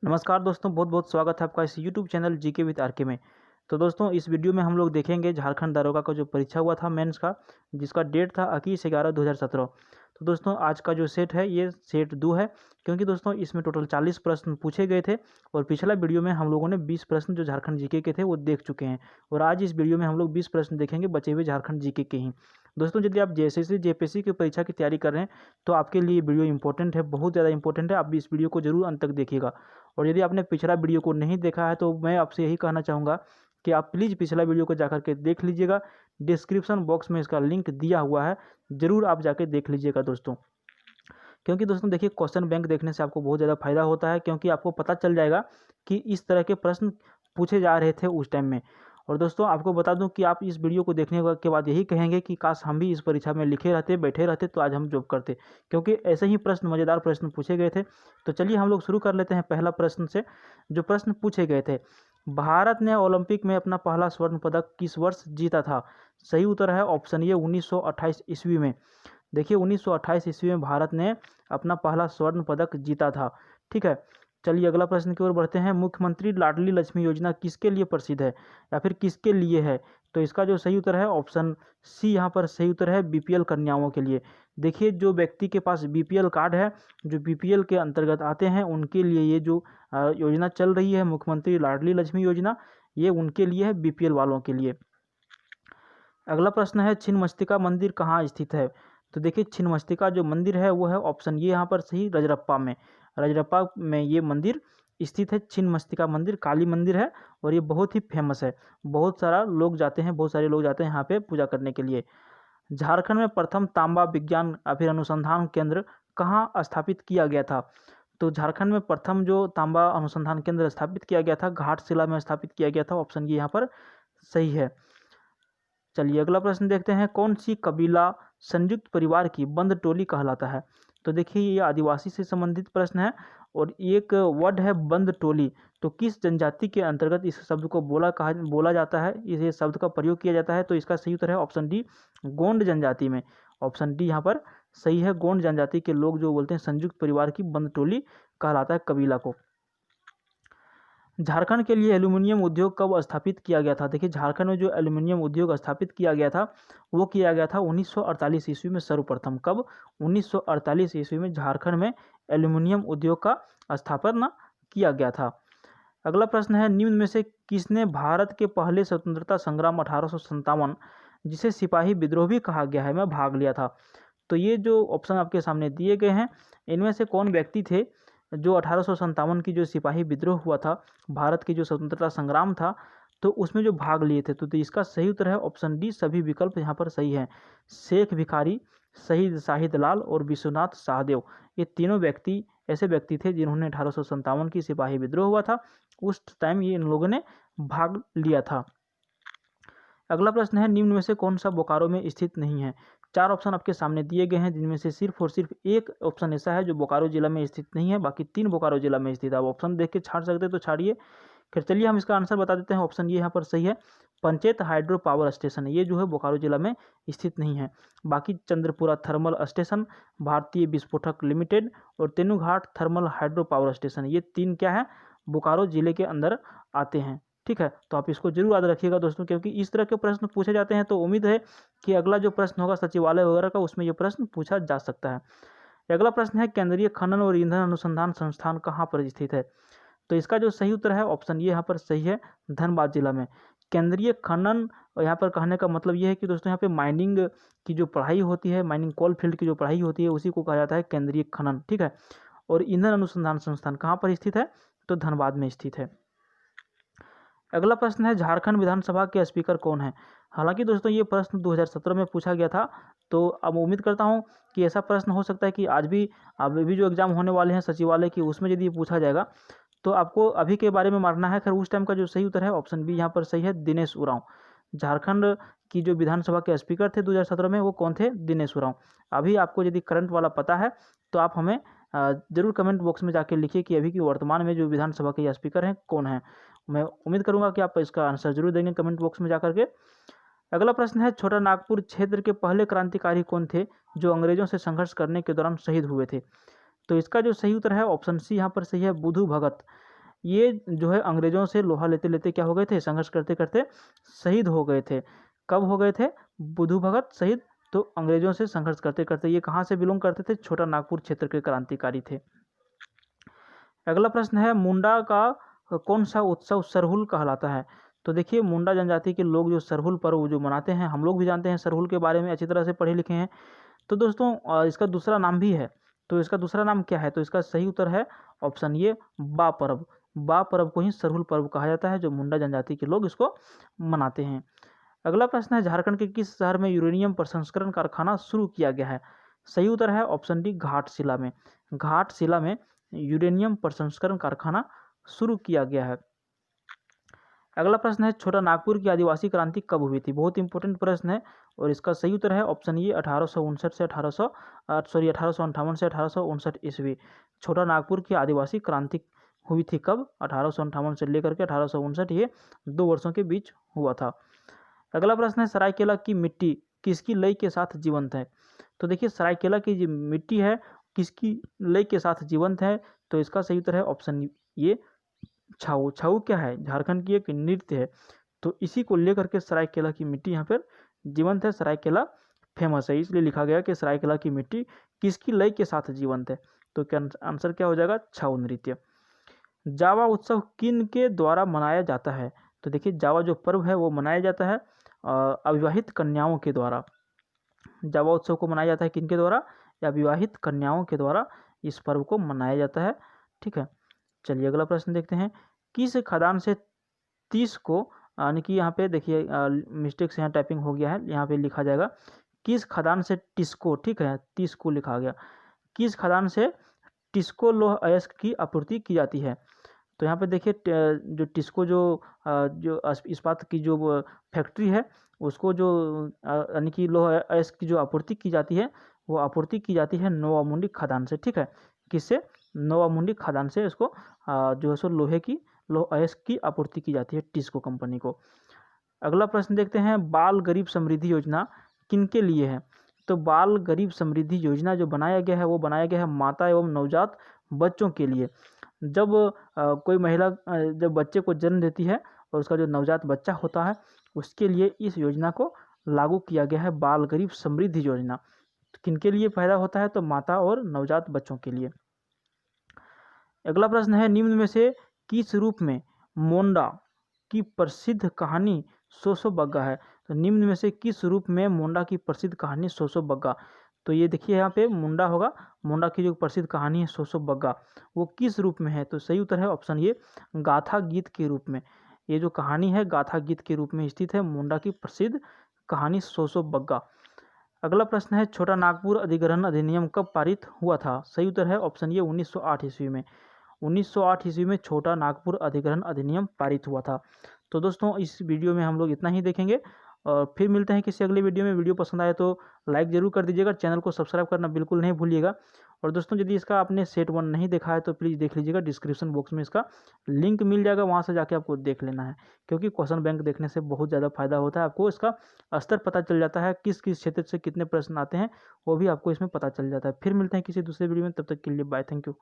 नमस्कार दोस्तों, बहुत बहुत स्वागत है आपका इस YouTube channel GK with RK में। तो दोस्तों, इस वीडियो में हम लोग देखेंगे झारखंड दारोगा का जो परीक्षा हुआ था मेंस का, जिसका डेट था 21/11/2017। तो दोस्तों, आज का जो सेट है ये सेट 2 है, क्योंकि दोस्तों इसमें टोटल 40 प्रश्न पूछे गए थे और पिछला वीडियो में हम लोगों ने 20 प्रश्न जो झारखंड जीके के थे वो देख चुके हैं। और आज इस वीडियो में हम लोग 20 प्रश्न देखेंगे बचे हुए झारखंड जीके के ही। दोस्तों, यदि आप जेएसएससी जेपीएससी की परीक्षा की तैयारी कर रहे हैं तो आपके लिए वीडियो इंपॉर्टेंट है, बहुत ज़्यादा इंपॉर्टेंट है। आप इस वीडियो को जरूर अंत तक देखिएगा। और यदि आपने पिछला वीडियो को नहीं देखा है तो मैं आपसे यही कहना चाहूँगा कि आप प्लीज़ पिछला वीडियो को जाकर के देख लीजिएगा। डिस्क्रिप्शन बॉक्स में इसका लिंक दिया हुआ है, ज़रूर आप जाके देख लीजिएगा दोस्तों। क्योंकि दोस्तों देखिए, क्वेश्चन बैंक देखने से आपको बहुत ज़्यादा फायदा होता है, क्योंकि आपको पता चल जाएगा कि इस तरह के प्रश्न पूछे जा रहे थे उस टाइम में। और दोस्तों, आपको बता दूं कि आप इस वीडियो को देखने के बाद यही कहेंगे कि काश हम भी इस परीक्षा में लिखे रहते, बैठे रहते तो आज हम जॉब करते, क्योंकि ऐसे ही प्रश्न, मज़ेदार प्रश्न पूछे गए थे। तो चलिए हम लोग शुरू कर लेते हैं पहला प्रश्न से। जो प्रश्न पूछे गए थे, भारत ने ओलंपिक में अपना पहला स्वर्ण पदक किस वर्ष जीता था? सही उत्तर है ऑप्शन ए 1928 ईस्वी में। देखिए, 1928 ईस्वी में भारत ने अपना पहला स्वर्ण पदक जीता था। ठीक है, चलिए अगला प्रश्न की ओर बढ़ते हैं। मुख्यमंत्री लाडली लक्ष्मी योजना किसके लिए प्रसिद्ध है या फिर किसके लिए है? तो इसका जो सही उत्तर है ऑप्शन सी यहाँ पर सही उत्तर है, बीपीएल कन्याओं के लिए। देखिए, जो व्यक्ति के पास बीपीएल कार्ड है, जो बीपीएल के अंतर्गत आते हैं, उनके लिए ये जो योजना चल रही है, मुख्यमंत्री लाडली लक्ष्मी योजना, ये उनके लिए है, बीपीएल वालों के लिए। अगला प्रश्न है, छिन्नमस्तिका मंदिर कहाँ स्थित है? तो देखिए, छिन्नमस्तिका जो मंदिर है वो है ऑप्शन ये यहाँ पर सही, रजरप्पा में। रजरप्पा में ये मंदिर स्थित है। छिन्नमस्तिका मंदिर काली मंदिर है और ये बहुत ही फेमस है। बहुत सारा लोग जाते हैं, बहुत सारे लोग जाते हैं यहाँ पे पूजा करने के लिए। झारखंड में प्रथम तांबा विज्ञान या फिर अनुसंधान केंद्र कहाँ स्थापित किया गया था? तो झारखंड में प्रथम जो तांबा अनुसंधान केंद्र स्थापित किया गया था, घाटशिला में स्थापित किया गया था। ऑप्शन ये यहाँ पर सही है। चलिए अगला प्रश्न देखते हैं। कौन सी कबीला संयुक्त परिवार की बंद टोली कहलाता है? तो देखिए, ये आदिवासी से संबंधित प्रश्न है और एक वर्ड है बंद टोली। तो किस जनजाति के अंतर्गत इस शब्द को बोला जाता है, इस शब्द का प्रयोग किया जाता है? तो इसका सही उत्तर है ऑप्शन डी, गोंड जनजाति में। ऑप्शन डी यहाँ पर सही है। गोंड जनजाति के लोग जो बोलते हैं संयुक्त परिवार की बंद टोली कहलाता है कबीला को। झारखंड के लिए एल्यूमिनियम उद्योग कब स्थापित किया गया था? देखिए, झारखंड में जो एल्यूमिनियम उद्योग स्थापित किया गया था वो किया गया था 1948 ईस्वी में सर्वप्रथम। कब? 1948 ईस्वी में झारखंड में एल्यूमिनियम उद्योग का स्थापना किया गया था। अगला प्रश्न है, निम्न में से किसने भारत के पहले स्वतंत्रता संग्राम 1857, जिसे सिपाही विद्रोह भी कहा गया है, में भाग लिया था? तो ये जो ऑप्शन आपके सामने दिए गए हैं, इनमें से कौन व्यक्ति थे जो 1857 की जो सिपाही विद्रोह हुआ था, भारत की जो स्वतंत्रता संग्राम था, तो उसमें जो भाग लिए थे? तो इसका सही उत्तर है ऑप्शन डी, सभी विकल्प यहाँ पर सही हैं। शेख भिखारी, शहीद शाहिद लाल और विश्वनाथ सहदेव, ये तीनों व्यक्ति ऐसे व्यक्ति थे जिन्होंने 1857 की सिपाही विद्रोह हुआ था उस टाइम ये इन लोगों ने भाग लिया था। अगला प्रश्न है, निम्न में से कौन सा बोकारो में स्थित नहीं है? चार ऑप्शन आपके सामने दिए गए हैं, जिनमें से सिर्फ और सिर्फ एक ऑप्शन ऐसा है जो बोकारो जिला में स्थित नहीं है, बाकी तीन बोकारो जिला में स्थित है। आप ऑप्शन देख के छाड़ सकते हैं तो छाड़िए। फिर चलिए हम इसका आंसर बता देते हैं। ऑप्शन ये यहाँ पर सही है, पंचेत हाइड्रो पावर स्टेशन, ये जो है बोकारो जिला में स्थित नहीं है। बाकी चंद्रपुरा थर्मल स्टेशन, भारतीय विस्फोटक लिमिटेड और Tenughat thermal hydro power station, ये तीन क्या है, बोकारो जिले के अंदर आते हैं। ठीक है, तो आप इसको जरूर याद रखिएगा दोस्तों, क्योंकि इस तरह के प्रश्न पूछे जाते हैं। तो उम्मीद है कि अगला जो प्रश्न होगा सचिवालय वगैरह का, उसमें ये प्रश्न पूछा जा सकता है। अगला प्रश्न है, केंद्रीय खनन और ईंधन अनुसंधान संस्थान कहाँ पर स्थित है? तो इसका जो सही उत्तर है ऑप्शन ये यहाँ पर सही है, धनबाद जिला में। केंद्रीय खनन, यहाँ पर कहने का मतलब ये है कि दोस्तों यहाँ पे माइनिंग की जो पढ़ाई होती है, माइनिंग कोल फील्ड की जो पढ़ाई होती है, उसी को कहा जाता है केंद्रीय खनन। ठीक है, और ईंधन अनुसंधान संस्थान कहाँ पर स्थित है? तो धनबाद में स्थित है। अगला प्रश्न है, झारखंड विधानसभा के स्पीकर कौन है? हालांकि दोस्तों ये प्रश्न 2017 में पूछा गया था, तो अब उम्मीद करता हूं कि ऐसा प्रश्न हो सकता है कि आज भी, अभी भी जो एग्जाम होने वाले हैं सचिवालय की, उसमें यदि पूछा जाएगा तो आपको अभी के बारे में मानना है। खैर, उस टाइम का जो सही उत्तर है ऑप्शन बी यहाँ पर सही है, दिनेश उरांव। झारखंड की जो विधानसभा के स्पीकर थे 2017 में, वो कौन थे? दिनेश उरांव। अभी आपको यदि करंट वाला पता है तो आप हमें जरूर कमेंट बॉक्स में जाके लिखिए कि अभी की वर्तमान में जो विधानसभा के स्पीकर हैं कौन है। मैं उम्मीद करूंगा कि आप इसका आंसर जरूर देंगे कमेंट बॉक्स में जाकर के। अगला प्रश्न है, छोटा नागपुर क्षेत्र के पहले क्रांतिकारी कौन थे जो अंग्रेजों से संघर्ष करने के दौरान शहीद हुए थे? तो इसका जो सही उत्तर है ऑप्शन सी यहाँ पर सही है, बुधू भगत। ये जो है अंग्रेजों से लोहा लेते लेते क्या हो गए थे, संघर्ष करते करते शहीद हो गए थे। कब हो गए थे बुद्धू भगत शहीद? तो अंग्रेजों से संघर्ष करते करते। ये कहाँ से बिलोंग करते थे? छोटा नागपुर क्षेत्र के क्रांतिकारी थे। अगला प्रश्न है, मुंडा का कौन सा उत्सव सरहुल कहलाता है? तो देखिए, मुंडा जनजाति के लोग जो सरहुल पर्व जो मनाते हैं, हम लोग भी जानते हैं सरहुल के बारे में, अच्छी तरह से पढ़े लिखे हैं। तो दोस्तों इसका दूसरा नाम भी है। तो इसका दूसरा नाम क्या है? तो इसका सही उत्तर है ऑप्शन ये, बा पर्व। बा पर्व को ही सरहुल पर्व कहा जाता है, जो मुंडा जनजाति के लोग इसको मनाते हैं। अगला प्रश्न है, झारखंड के किस शहर में यूरेनियम प्रसंस्करण कारखाना शुरू किया गया है? सही उत्तर है ऑप्शन डी, घाटशिला में। घाटशिला में यूरेनियम प्रसंस्करण कारखाना शुरू किया गया है। अगला प्रश्न है, छोटा नागपुर की आदिवासी क्रांति कब हुई थी? बहुत इंपॉर्टेंट प्रश्न है और इसका सही उत्तर है ऑप्शन ये, 1859 से 1858 से 1859 ईस्वी। छोटा नागपुर की आदिवासी क्रांति हुई थी कब? 1858 से लेकर के 1859, ये 2 वर्षों के बीच हुआ था। अगला प्रश्न है, सरायकेला की मिट्टी किसकी लय के साथ जीवंत है? तो देखिए, सरायकेला की जो मिट्टी है किसकी लय के साथ जीवंत है? तो इसका सही उत्तर है ऑप्शन ये, छाऊ। छाऊ क्या है? झारखंड की एक नृत्य है। तो इसी को लेकर के सरायकेला की मिट्टी यहाँ पर जीवंत है। सरायकेला फेमस है, इसलिए लिखा गया कि सरायकेला की मिट्टी किसकी लय के साथ जीवंत है। तो क्या आंसर क्या हो जाएगा? छाऊ नृत्य। जावा उत्सव किन के द्वारा मनाया जाता है? तो देखिए, जावा जो पर्व है वो मनाया जाता है अविवाहित कन्याओं के द्वारा। जावा उत्सव को मनाया जाता है किन के द्वारा? या विवाहित कन्याओं के द्वारा इस पर्व को मनाया जाता है। ठीक है, चलिए अगला प्रश्न देखते हैं। किस खदान से 30 को, यानी कि यहाँ पे देखिए मिस्टेक से यहाँ टाइपिंग हो गया है, यहाँ पे लिखा जाएगा किस खदान से टिस्को, ठीक है 30 को लिखा गया। किस खदान से टिस्को लौह अयस्क की आपूर्ति की जाती है? तो यहाँ पे देखिए जो टिस्को जो इस्पात की जो फैक्ट्री है, उसको जो यानी कि लौह अयस्क की जो आपूर्ति की जाती है, वो आपूर्ति की जाती है नोवामुंडी खदान से। ठीक है, किससे? नोवामुंडी खदान से इसको जो है सो लौह अयस्क की आपूर्ति की जाती है टिस्को कंपनी को। अगला प्रश्न देखते हैं, बाल गरीब समृद्धि योजना किनके लिए है? तो बाल गरीब समृद्धि योजना जो बनाया गया है वो बनाया गया है माता एवं नवजात बच्चों के लिए। जब कोई महिला जब बच्चे को जन्म देती है और उसका जो नवजात बच्चा होता है, उसके लिए इस योजना को लागू किया गया है, बाल गरीब समृद्धि योजना। तो किनके लिए पैदा होता है? तो माता और नवजात बच्चों के लिए। अगला प्रश्न है, निम्न में से किस रूप में मोंडा की प्रसिद्ध कहानी सोसो बग्गा है? तो निम्न में से किस रूप में मोंडा की प्रसिद्ध कहानी सोसो बग्गा? तो ये देखिए यहाँ पे मुंडा होगा, मुंडा की जो प्रसिद्ध कहानी है सोसो बग्गा, वो किस रूप में है? तो सही उत्तर है ऑप्शन ये, गाथा गीत के रूप में। ये जो कहानी है गाथा गीत के रूप में स्थित है मुंडा की प्रसिद्ध कहानी सोसो बग्गा। अगला प्रश्न है, छोटा नागपुर अधिग्रहण अधिनियम कब पारित हुआ था? सही उत्तर है ऑप्शन ये, 1908 ईस्वी में। 1908 ईस्वी में छोटा नागपुर अधिग्रहण अधिनियम पारित हुआ था। तो दोस्तों इस वीडियो में हम लोग इतना ही देखेंगे और फिर मिलते हैं किसी अगले वीडियो में। वीडियो पसंद आए तो लाइक ज़रूर कर दीजिएगा, चैनल को सब्सक्राइब करना बिल्कुल नहीं भूलिएगा। और दोस्तों यदि इसका आपने सेट 1 नहीं देखा है तो प्लीज़ देख लीजिएगा, डिस्क्रिप्शन बॉक्स में इसका लिंक मिल जाएगा, वहाँ से जाके आपको देख लेना है। क्योंकि क्वेश्चन बैंक देखने से बहुत ज़्यादा फायदा होता है, आपको इसका स्तर पता चल जाता है, किस किस क्षेत्र से कितने प्रश्न आते हैं वो भी आपको इसमें पता चल जाता है। फिर मिलते हैं किसी दूसरे वीडियो में, तब तक के लिए बाय, थैंक यू।